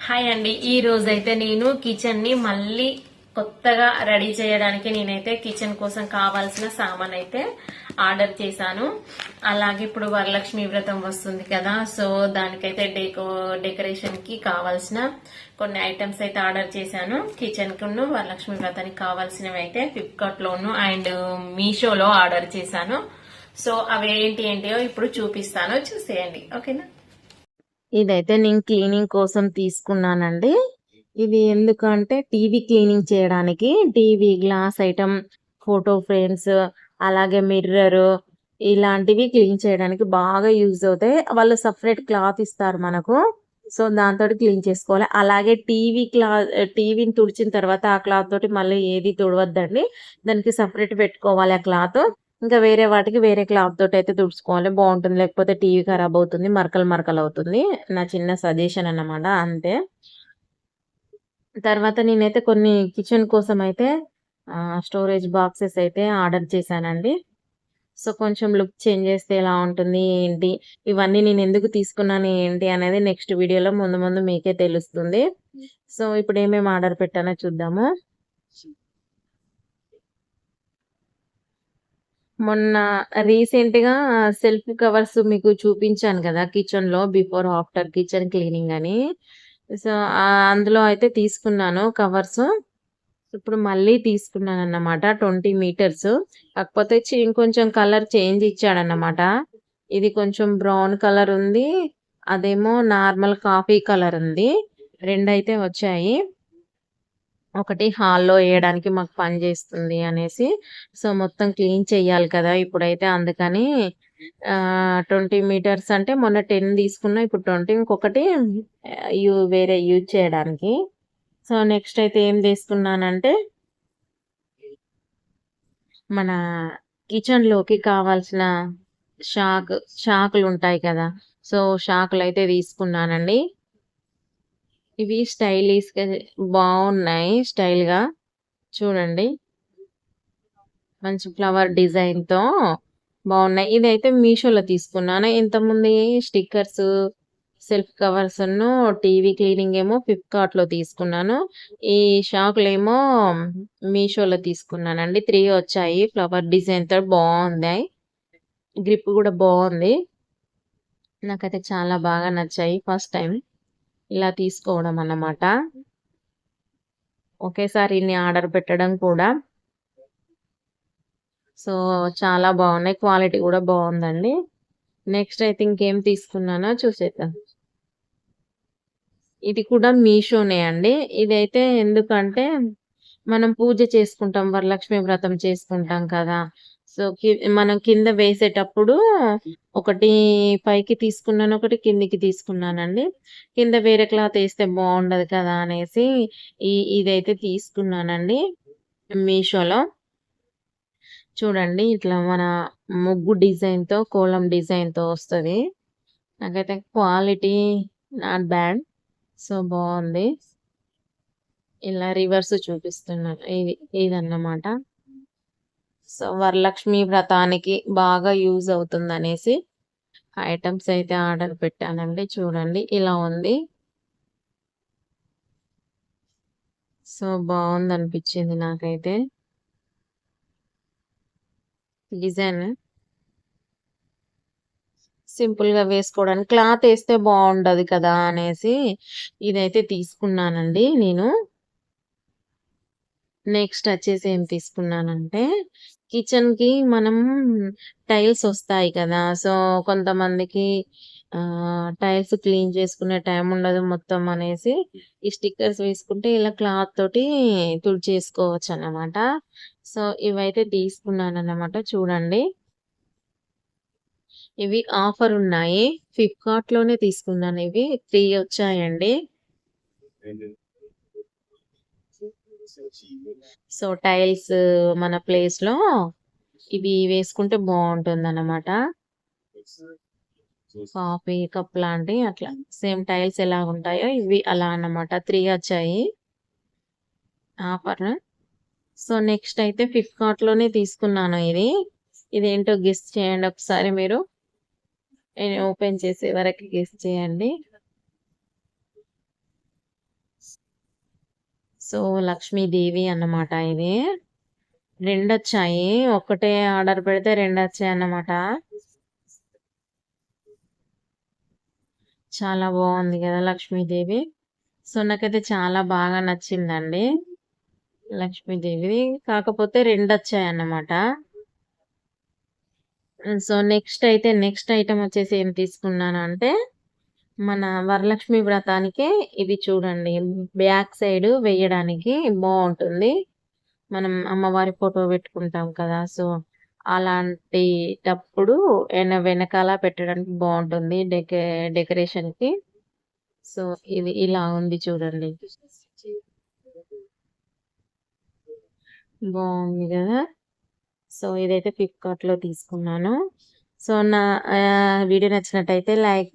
Hi అండి. ఈ రోజు అయితే నేను కిచెన్ ని మళ్ళీ కొత్తగా రెడీ చేయడానికి నేనైతే కిచెన్ కోసం కావాల్సిన సామాన్ అయితే ఆర్డర్ చేశాను. అలాగే ఇప్పుడు వరలక్ష్మి వ్రతం వస్తుంది కదా, సో దానికైతే డెకరేషన్ కి కావాల్సిన కొన్ని ఐటమ్స్ అయితే ఆర్డర్ చేశాను. కిచెన్ కును వరలక్ష్మి వ్రతానికి కావాల్సినవి అయితే ఫ్లిప్కార్ట్ లోను అండ్ మీషోలో ఆర్డర్ చేశాను. సో అవి ఏంటియో ఇప్పుడు చూపిస్తాను, చూసేయండి. ఓకేనా. ఇదైతే నేను క్లీనింగ్ కోసం తీసుకున్నానండి. ఇది ఎందుకంటే టీవీ క్లీనింగ్ చేయడానికి, TV glass item, photo frames, అలాగే మిర్రర్ ఇలాంటివి క్లీన్ చేయడానికి బాగా యూజ్ అవుతాయి. వాళ్ళు సపరేట్ క్లాత్ ఇస్తారు మనకు. సో దాంతో క్లీన్ చేసుకోవాలి. అలాగే టీవీని తుడిచిన తర్వాత ఆ క్లాత్ తోటి మళ్ళీ ఏది తుడవద్దండి. దానికి సపరేట్ పెట్టుకోవాలి ఆ క్లాత్. ఇంకా వేరే వాటికి వేరే క్లాత్ తోటి అయితే తుడుచుకోవాలి, బాగుంటుంది. లేకపోతే టీవీ ఖరాబ్ అవుతుంది, మరకలు మరకలు అవుతుంది. నా చిన్న సజెషన్ అన్నమాట, అంతే. తర్వాత నేనైతే కొన్ని కిచెన్ కోసం అయితే స్టోరేజ్ బాక్సెస్ అయితే ఆర్డర్ చేశానండి. సో కొంచెం లుక్ చేంజ్ చేస్తే ఎలా ఉంటుంది ఏంటి, ఇవన్నీ నేను ఎందుకు తీసుకున్నాను ఏంటి అనేది నెక్స్ట్ వీడియోలో ముందు ముందు మీకే తెలుస్తుంది. సో ఇప్పుడు ఏమేమి ఆర్డర్ పెట్టానో చూద్దాము. మొన్న రీసెంట్ గా సెల్ఫ్ కవర్స్ మీకు చూపించాను కదా కిచెన్ లో, బిఫోర్ ఆఫ్టర్ కిచెన్ క్లీనింగ్ అని. సో అందులో అయితే తీసుకున్నాను కవర్స్. ఇప్పుడు మళ్ళీ తీసుకున్నాను అన్నమాట, 20 మీటర్స్. కాకపోతే ఇంకొంచెం కలర్ చేంజ్ ఇచ్చాడన్నమాట. ఇది కొంచెం బ్రౌన్ కలర్ ఉంది, అదేమో నార్మల్ కాఫీ కలర్ ఉంది. రెండైతే వచ్చాయి. ఒకటి హాల్లో వేయడానికి మాకు పని చేస్తుంది అనేసి. సో మొత్తం క్లీన్ చెయ్యాలి కదా ఇప్పుడైతే, అందుకని 20 మీటర్స్ అంటే మొన్న 10 తీసుకున్నా, ఇప్పుడు 20, ఇంకొకటి వేరే యూజ్ చేయడానికి. సో నెక్స్ట్ అయితే ఏం తీసుకున్నానంటే, మన కిచెన్ లోకి కావాల్సిన షాకులు ఉంటాయి కదా, సో షాకులు అయితే తీసుకున్నానండి. ఇవి స్టైలిష్ గా బాగున్నాయి, స్టైల్ గా చూడండి. మంచి ఫ్లవర్ డిజైన్ తో బాగున్నాయి. ఇదైతే మీషోలో తీసుకున్నాను. ఇంతకుముందు stickers, self covers, TV cleaning ఏమో ఫ్లిప్కార్ట్ లో తీసుకున్నాను. ఈ షాకులు ఏమో మీషోలో తీసుకున్నానండి. 3 వచ్చాయి. ఫ్లవర్ డిజైన్ తో బాగుంది, గ్రిప్ కూడా బాగుంది. నాకైతే చాలా బాగా నచ్చాయి. ఫస్ట్ టైం ఇలా తీసుకోవడం అన్నమాట, ఒకేసారి ఇన్ని ఆర్డర్ పెట్టడం కూడా. సో చాలా బాగున్నాయి, క్వాలిటీ కూడా బాగుందండి. నెక్స్ట్ అయితే ఇంకేం తీసుకున్నానో చూసేద్దాం. ఇది కూడా మీషోనే అండి. ఇదైతే ఎందుకంటే మనం పూజ చేసుకుంటాం, వరలక్ష్మి వ్రతం చేసుకుంటాం కదా. సో మనం కింద వేసేటప్పుడు ఒకటి పైకి తీసుకున్నాను, ఒకటి కిందికి తీసుకున్నానండి. కింద వేరే క్లాత్ వేస్తే బాగుండదు కదా అనేసి ఇదైతే తీసుకున్నానండి మీషోలో. చూడండి ఇట్లా మన ముగ్గు డిజైన్ తో, కోలం డిజైన్ తో వస్తుంది. నాకైతే క్వాలిటీ నాట్ బ్యాడ్, సో బాగుంది. ఇలా రివర్స్ చూపిస్తున్నాను, ఇదన్నమాట. సో వరలక్ష్మి వ్రతానికి బాగా యూజ్ అవుతుంది అనేసి ఐటమ్స్ అయితే ఆర్డర్ పెట్టానండి. చూడండి ఇలా ఉంది. సో బాగుంది అనిపించింది నాకైతే డిజైన్. సింపుల్ గా వేసుకోవడానికి, క్లాత్ వేస్తే బాగుండదు కదా అనేసి ఇదైతే తీసుకున్నానండి నేను. నెక్స్ట్ వచ్చేసి ఏం తీసుకున్నానంటే, కిచెన్ కి మనం టైల్స్ వస్తాయి కదా, సో కొంతమందికి టైల్స్ క్లీన్ చేసుకునే టైం ఉండదు మొత్తం అనేసి ఈ స్టిక్కర్స్ వేసుకుంటే ఇలా క్లాత్ తోటి తుడిచేసుకోవచ్చు అన్నమాట. సో ఇవైతే తీసుకున్నాను అన్నమాట. చూడండి ఇవి ఆఫర్ ఉన్నాయి, ఫ్లిప్కార్ట్ లోనే తీసుకున్నాను. ఇవి 3 వచ్చాయండి. సో టైల్స్ మన ప్లేస్ లో ఇవి వేసుకుంటే బాగుంటుంది అన్నమాట. కాఫీ కప్ లాంటి అట్లా సేమ్ టైల్స్ ఎలా ఉంటాయో ఇవి అలా అన్నమాట. 3 వచ్చాయి ఆఫర్. సో నెక్స్ట్ అయితే ఫ్లిప్కార్ట్ లోనే తీసుకున్నాను. ఇదేంటో గెస్ చేయండి ఒకసారి మీరు. నేను ఓపెన్ చేసే వరకు గెస్ చేయండి. సో లక్ష్మీదేవి అన్నమాట ఇది. రెండొచ్చాయి. ఒక్కటే ఆర్డర్ పెడితే రెండొచ్చాయి అన్నమాట. చాలా బాగుంది కదా లక్ష్మీదేవి. సో నాకైతే చాలా బాగా నచ్చిందండి లక్ష్మీదేవి. కాకపోతే రెండొచ్చాయి అన్నమాట. సో నెక్స్ట్ ఐటమ్ వచ్చేసి ఏం తీసుకున్నాను అంటే మన వరలక్ష్మి వ్రతానికే ఇది చూడండి, బ్యాక్ సైడ్ వేయడానికి బాగుంటుంది. మనం అమ్మవారి ఫోటో పెట్టుకుంటాం కదా, సో అలాంటిటప్పుడు వెనకాల పెట్టడానికి బాగుంటుంది డెకరేషన్ కి. సో ఇది ఇలా ఉంది చూడండి, బాగుంది కదా. సో ఇదైతే ఫ్లిప్కార్ట్ లో తీసుకున్నాను. సో నా వీడియో నచ్చినట్టయితే లైక్